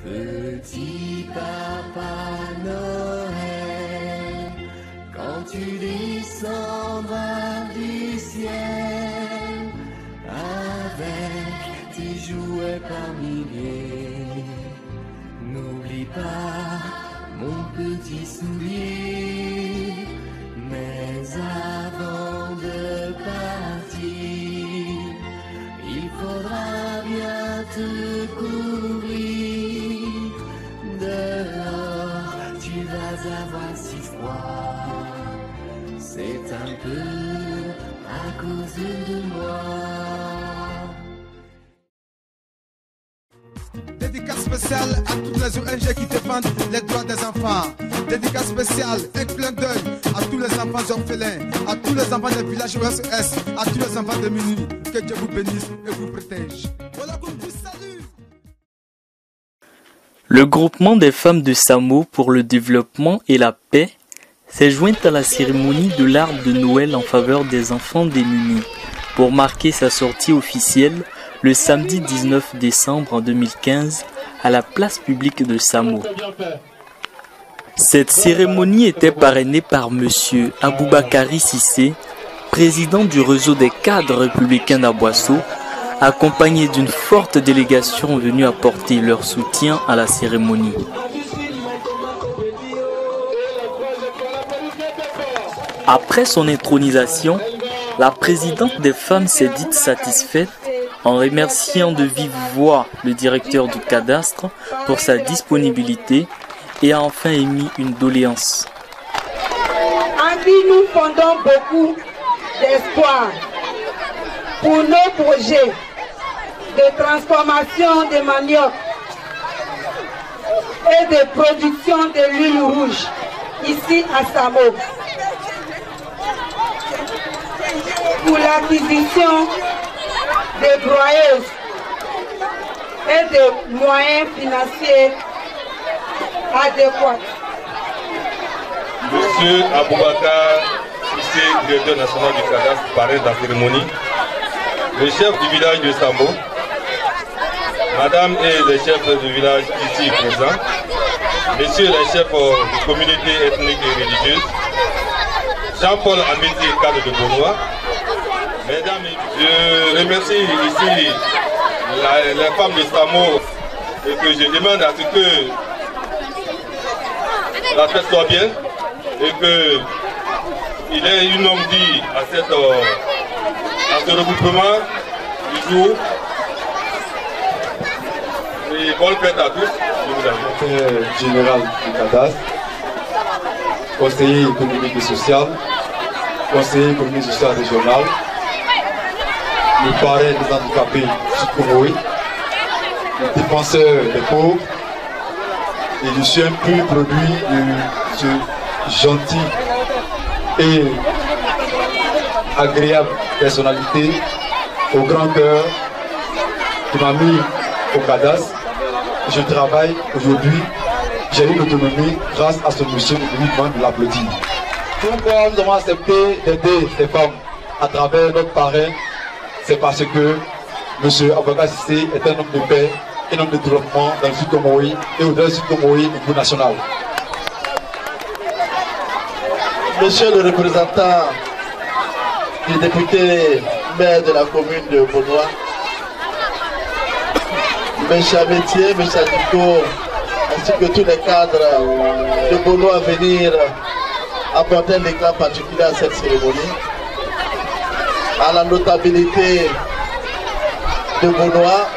Petit Papa Noël, quand tu descendras du ciel, avec tes jouets par milliers, n'oublie pas mon petit soulier, mais avant de partir, il faudra bien te couvrir. Dehors, tu vas avoir si froid. C'est un peu à cause de moi. Dédicace spéciale à toutes les ONG qui défendent les droits des enfants. Dédicace spéciale, un clin d'œil à tous les enfants orphelins, à tous les enfants des villages OSS, à tous les enfants de minuit. Que Dieu vous bénisse et vous protège. Voilà qu'on vous salue. Le groupement des femmes de Samo pour le développement et la paix s'est joint à la cérémonie de l'arbre de Noël en faveur des enfants démunis pour marquer sa sortie officielle le samedi 19 décembre 2015 à la place publique de Samo. Cette cérémonie était parrainée par M. Aboubakari Sissé, président du réseau des cadres républicains d'Aboisseau, accompagné d'une forte délégation venue apporter leur soutien à la cérémonie. Après son intronisation, la présidente des femmes s'est dite satisfaite en remerciant de vive voix le directeur du cadastre pour sa disponibilité et a enfin émis une doléance. En qui nous fondons beaucoup d'espoir pour nos projets de transformation des maniocs et de production de l'huile rouge ici à Samo. Pour l'acquisition des broyeuses et des moyens financiers adéquats. Monsieur Aboubakar Sissé, directeur national du cadastre, parrain de la cérémonie, le chef du village de Samo, madame et les chefs du village ici présents, messieurs les chefs de communautés ethniques et religieuses, Jean-Paul Amédée, cadre de Beaunois, mesdames, je remercie ici les femmes de Samo et que je demande à ce que la fête soit bien et qu'il ait une longue vie à ce regroupement du jour. Et bonne fête à tous. Secrétaire général du cadastre, conseiller économique et social, conseiller économique et social régional, le parrain des handicapés Sud-Comoï, le défenseur des pauvres, et je suis un peu produit de ce gentil et agréable personnalité au grand cœur qui m'a mis au cadastre. Je travaille aujourd'hui, j'ai eu l'autonomie grâce à ce monsieur du mouvement de l'applaudir. Pourquoi nous avons accepté d'aider les femmes à travers notre parrain? C'est parce que monsieur Aboubakar Sissé est un homme de paix, un homme de développement dans le Sud-Comoï et au-delà du Sud-Comoï au niveau national. Monsieur le représentant du député maire de la commune de Beaunois, M. Métier, M. Adiko, ainsi que tous les cadres de Beaunois à venir apporter un éclat particulier à cette cérémonie, à la notabilité de Beaunois,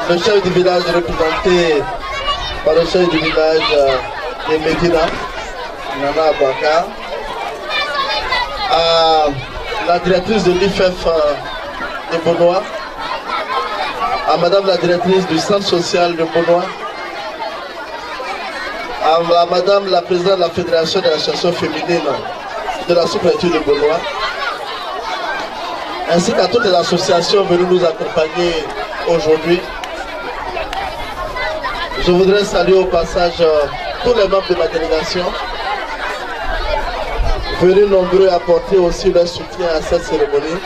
le chef du village représenté par le chef du village de Médina, Nana Abaka, à la directrice de l'IFF de Beaunois, à madame la directrice du centre social de Beaunois, à madame la présidente de la fédération de l'association féminine de la sous-préfecture de Beaunois, ainsi qu'à toutes les associations venues nous accompagner aujourd'hui. Je voudrais saluer au passage tous les membres de ma délégation, venus nombreux apporter aussi leur soutien à cette cérémonie.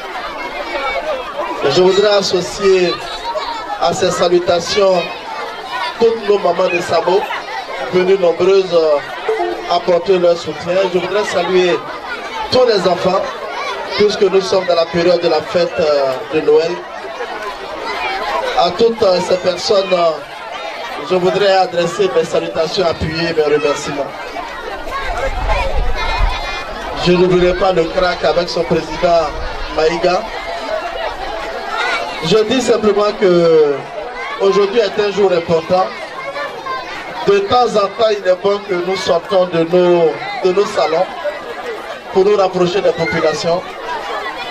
Et je voudrais associer à ces salutations toutes nos mamans de Samo, venues nombreuses apporter leur soutien. Je voudrais saluer tous les enfants, puisque nous sommes dans la période de la fête de Noël. À toutes ces personnes, je voudrais adresser mes salutations appuyées, mes remerciements. Je n'oublierai pas le CRAC avec son président Maïga. Je dis simplement que aujourd'hui est un jour important. De temps en temps, il est bon que nous sortons de nos salons pour nous rapprocher des populations,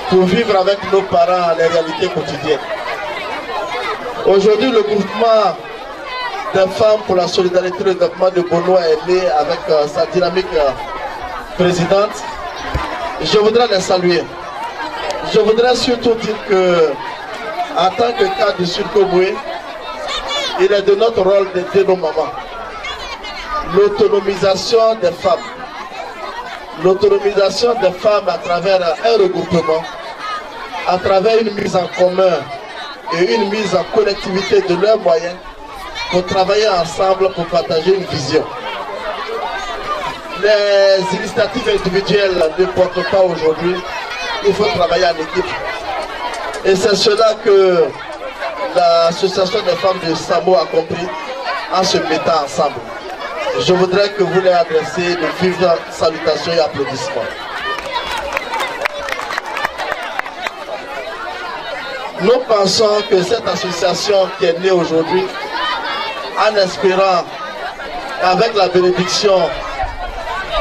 pour vivre avec nos parents les réalités quotidiennes. Aujourd'hui, le mouvement des femmes pour la solidarité et le développement de Bonoa est né avec sa dynamique présidente. Je voudrais les saluer. Je voudrais surtout dire que, en tant que cadre du Sud-Komoué, il est de notre rôle d'aider nos mamans. L'autonomisation des femmes. L'autonomisation des femmes à travers un regroupement, à travers une mise en commun et une mise en collectivité de leurs moyens pour travailler ensemble pour partager une vision. Les initiatives individuelles ne portent pas aujourd'hui, il faut travailler en équipe. Et c'est cela que l'association des femmes de Samo a compris en se mettant ensemble. Je voudrais que vous les adressiez de vives salutations et applaudissements. Nous pensons que cette association qui est née aujourd'hui, en espérant, avec la bénédiction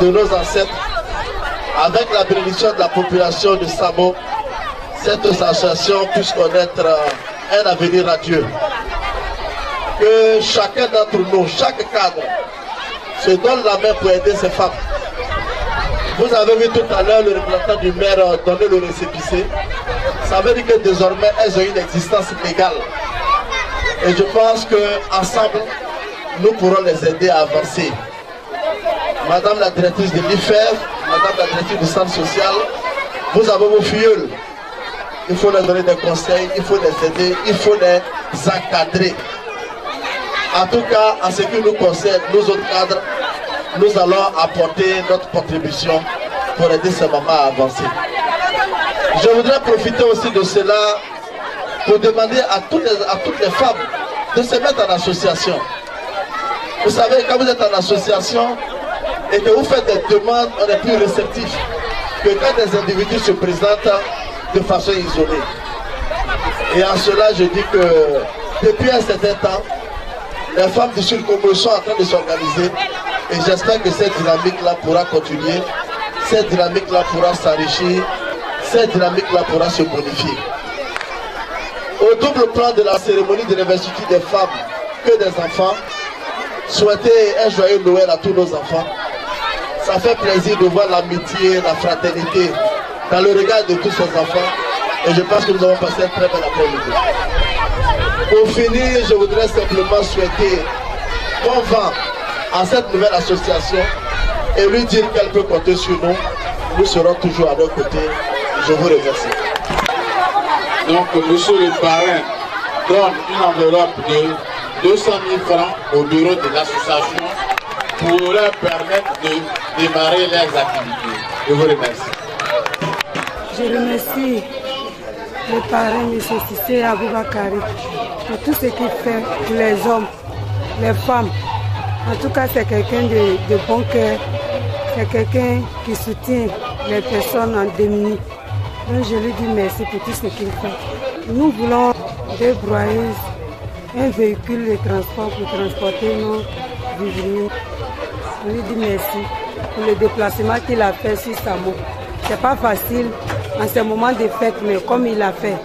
de nos ancêtres, avec la bénédiction de la population de Samo, cette association puisse connaître un avenir radieux. Que chacun d'entre nous, chaque cadre, se donne la main pour aider ces femmes. Vous avez vu tout à l'heure le représentant du maire donner le récépissé. Ça veut dire que désormais elles ont une existence légale. Et je pense qu'ensemble, nous pourrons les aider à avancer. Madame la directrice de l'IFEV, Madame la directrice du centre social, vous avez vos filleuls. Il faut leur donner des conseils, il faut les aider, il faut les encadrer. En tout cas, en ce qui nous concerne, nous autres cadres, nous allons apporter notre contribution pour aider ces mamans à avancer. Je voudrais profiter aussi de cela pour demander à toutes les femmes de se mettre en association. Vous savez, quand vous êtes en association et que vous faites des demandes, on est plus réceptif que quand des individus se présentent de façon isolée. Et en cela, je dis que depuis un certain temps, les femmes du Sud-Komoué sont en train de s'organiser et j'espère que cette dynamique-là pourra continuer, cette dynamique-là pourra s'enrichir, cette dynamique-là pourra se bonifier. Au double plan de la cérémonie de l'investiture des femmes que des enfants, souhaiter un joyeux Noël à tous nos enfants. Ça fait plaisir de voir l'amitié, la fraternité dans le regard de tous ces enfants et je pense que nous avons passé un très bel après-midi. Pour finir, je voudrais simplement souhaiter bon vent à cette nouvelle association et lui dire qu'elle peut compter sur nous. Nous serons toujours à leur côté. Je vous remercie. Donc, monsieur le parrain donne une enveloppe de 200 000 francs au bureau de l'association pour leur permettre de démarrer leurs activités. Je vous remercie. Je remercie le parrain M. Cissé Aboubakari pour tout ce qu'il fait pour les hommes, les femmes. En tout cas, c'est quelqu'un de bon cœur. C'est quelqu'un qui soutient les personnes en démunis. Donc je lui dis merci pour tout ce qu'il fait. Nous voulons des broyeuses, un véhicule de transport pour transporter nos vivriers. Je lui dis merci pour le déplacement qu'il a fait sur Samo. C'est pas facile en ce moment de fête, mais comme il a fait,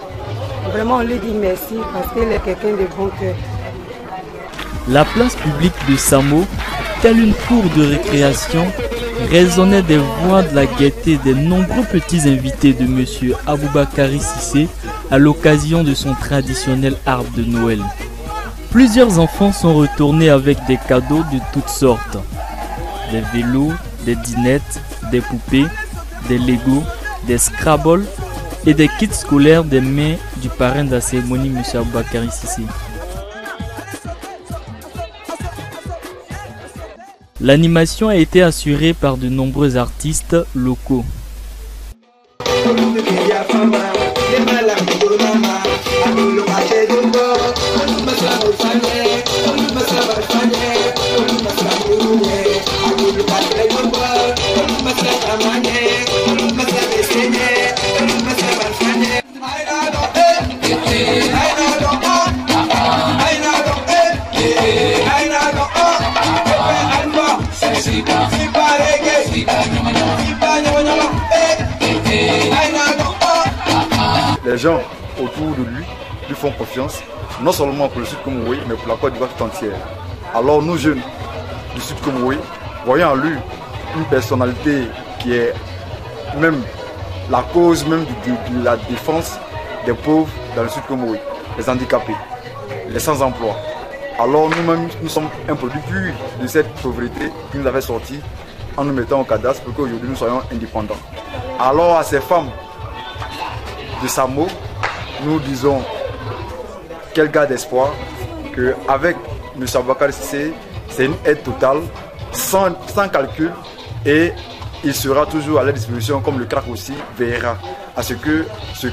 vraiment on lui dit merci parce qu'il est quelqu'un de bon cœur. La place publique de Samo, telle une cour de récréation, résonnait des voix de la gaieté des nombreux petits invités de M. Aboubakari Cissé à l'occasion de son traditionnel arbre de Noël. Plusieurs enfants sont retournés avec des cadeaux de toutes sortes. Des vélos, des dinettes, des poupées, des Legos, des Scrabble et des kits scolaires des mains du parrain de la cérémonie, M. Aboubakari Cissé. L'animation a été assurée par de nombreux artistes locaux. Les gens autour de lui font confiance, non seulement pour le Sud Comoé, mais pour la Côte d'Ivoire tout entière. Alors nous jeunes du Sud Comoé, voyons en lui une personnalité qui est même la cause même de la défense des pauvres dans le Sud Comoé, les handicapés, les sans-emploi. Alors nous-mêmes, nous sommes un produit pur de cette pauvreté qui nous avait sorti en nous mettant au cadastre pour qu'aujourd'hui nous soyons indépendants. Alors à ces femmes de Samo, nous disons qu'elles gardent espoir qu'avec M. Aboubakar Cissé, c'est une aide totale, sans calcul, et il sera toujours à leur disposition, comme le CRAC aussi veillera à ce que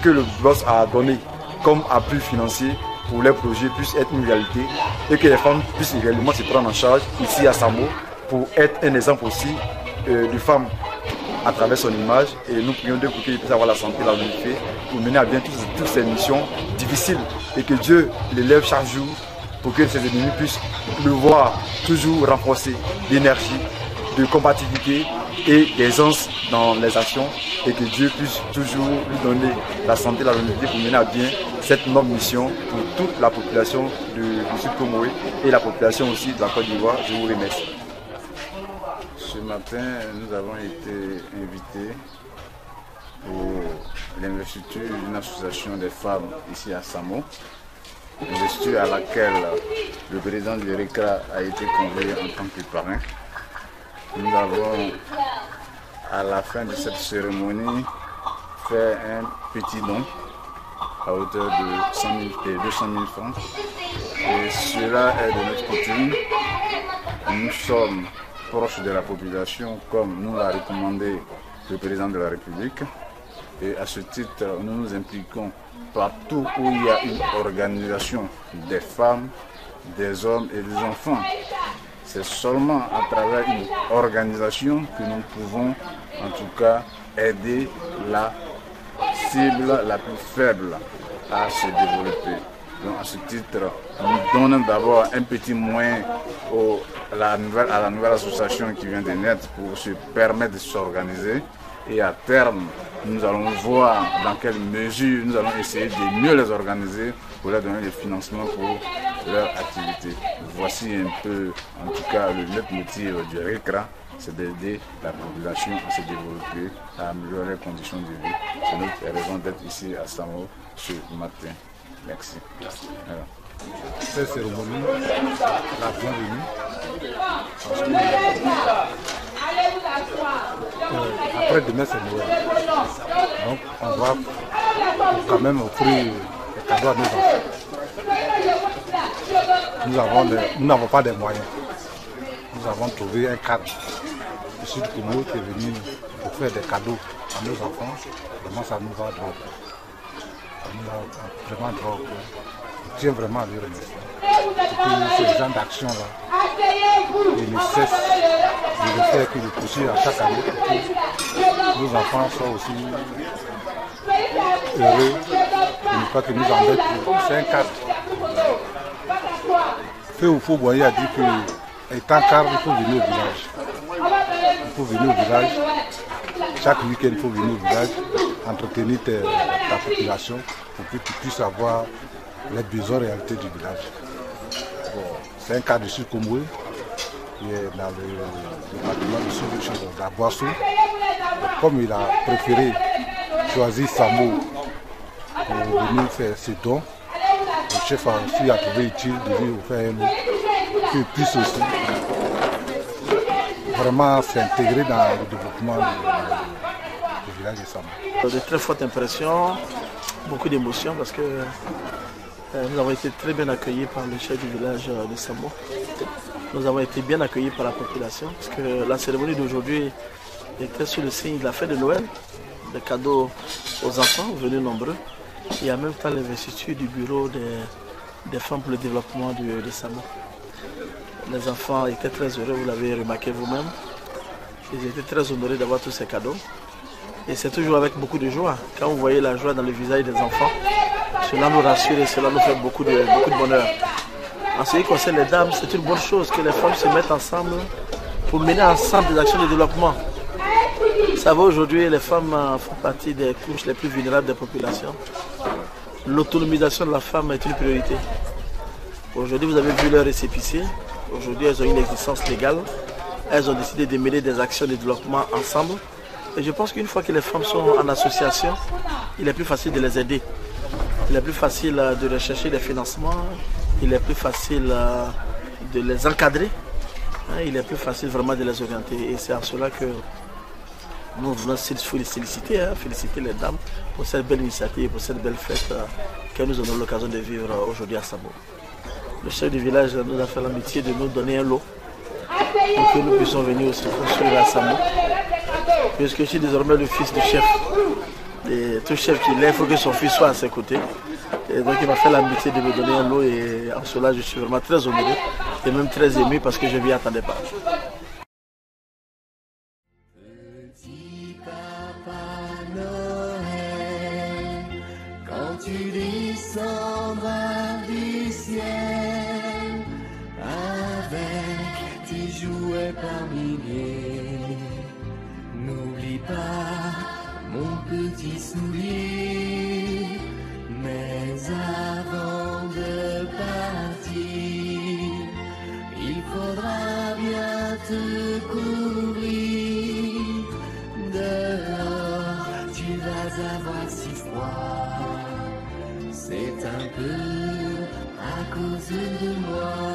le boss a donné comme appui financier pour les projets puisse être une réalité et que les femmes puissent réellement se prendre en charge ici à Samo pour être un exemple aussi de femmes à travers son image, et nous prions Dieu pour qu'il puisse avoir la santé, la longévité pour mener à bien toutes ces missions difficiles et que Dieu l'élève chaque jour pour que ses ennemis puissent le voir toujours renforcer d'énergie, de combativité et d'aisance dans les actions, et que Dieu puisse toujours lui donner la santé, la longévité pour mener à bien cette noble mission pour toute la population du Sud Comoé et la population aussi de la Côte d'Ivoire. Je vous remercie. Ce matin, nous avons été invités pour l'investiture d'une association des femmes ici à Samo, investiture à laquelle le président du RECRA a été convié en tant que parrain. Nous avons, à la fin de cette cérémonie, fait un petit don à hauteur de 100 000 et 200 000 francs. Et cela est de notre coutume. Nous sommes proches de la population comme nous l'a recommandé le président de la République. Et à ce titre, nous nous impliquons partout où il y a une organisation des femmes, des hommes et des enfants. C'est seulement à travers une organisation que nous pouvons en tout cas aider la cible la plus faible à se développer. Donc à ce titre, nous donnons d'abord un petit moyen à la nouvelle association qui vient de naître pour se permettre de s'organiser, et à terme, nous allons voir dans quelle mesure nous allons essayer de mieux les organiser pour leur donner des financements pour leur activité. Voici un peu, en tout cas, le net motif du RECRA, c'est d'aider la population à se développer, à améliorer les conditions de vie. C'est notre raison d'être ici à Samo ce matin. Merci. Voilà. Cette cérémonie, la bienvenue, après demain c'est Noël, donc on va quand même offrir des cadeaux à nos enfants. Nous n'avons pas de moyens, nous avons trouvé un cadre du Sud Comoé qui est venu pour faire des cadeaux à nos enfants. Vraiment ça nous va droit. Ça nous va vraiment droit. Je tiens vraiment à lui remercier. Pour ces gens d'action-là, il ne cesse de le faire que de poursuivre à chaque année pour que nos enfants soient aussi heureux et ne pas que nous embêtent. C'est un cadre. Feu ou faux Boyer a dit que, étant cadre, il faut venir au village. Il faut venir au village. Chaque week-end, il faut venir au village, entretenir ta population pour que tu puisses avoir les besoins réalité du village. Bon, c'est un cas de Sud Comoé qui est dans le département de Sud d'Aboissou. Comme il a préféré choisir Samo pour venir faire ses dons, le chef a aussi trouvé utile de lui offrir un mot qu'il puisse aussi vraiment s'intégrer dans le développement du village de Samo. De très fortes impressions, beaucoup d'émotions parce que nous avons été très bien accueillis par le chef du village de Samo. nous avons été bien accueillis par la population parce que la cérémonie d'aujourd'hui était sous le signe de la fête de Noël, des cadeaux aux enfants venus nombreux et en même temps l'investiture du bureau des femmes pour le développement de SAMO. Les enfants étaient très heureux, vous l'avez remarqué vous-même. Ils étaient très honorés d'avoir tous ces cadeaux. Et c'est toujours avec beaucoup de joie. Quand vous voyez la joie dans le visage des enfants, cela nous rassure et cela nous fait beaucoup de bonheur. En ce qui concerne les dames, c'est une bonne chose que les femmes se mettent ensemble pour mener ensemble des actions de développement. Vous savez, aujourd'hui, les femmes font partie des couches les plus vulnérables des populations. L'autonomisation de la femme est une priorité. Aujourd'hui, vous avez vu leur récépissé. Aujourd'hui, elles ont une existence légale. Elles ont décidé de mener des actions de développement ensemble. Et je pense qu'une fois que les femmes sont en association, il est plus facile de les aider. Il est plus facile de rechercher des financements. Il est plus facile de les encadrer. Il est plus facile vraiment de les orienter. Et c'est en cela que nous voulons féliciter les dames pour cette belle initiative, pour cette belle fête que nous avons l'occasion de vivre aujourd'hui à Samo. Le chef du village nous a fait l'amitié de nous donner un lot pour que nous puissions venir aussi construire à Samo. Puisque je suis désormais le fils du chef. Et tout chef qu'il est, il faut que son fils soit à ses côtés. Et donc il m'a fait l'amitié de me donner un lot et en cela je suis vraiment très honoré et même très ému parce que je ne m'y attendais pas. Petit Papa Noël, quand tu descendras du ciel avec tes jouets par milliers, n'oublie pas mon petit soulier. Mais avant de partir, il faudra bien te couvrir. Dehors, tu vas avoir si froid. C'est un peu à cause de moi.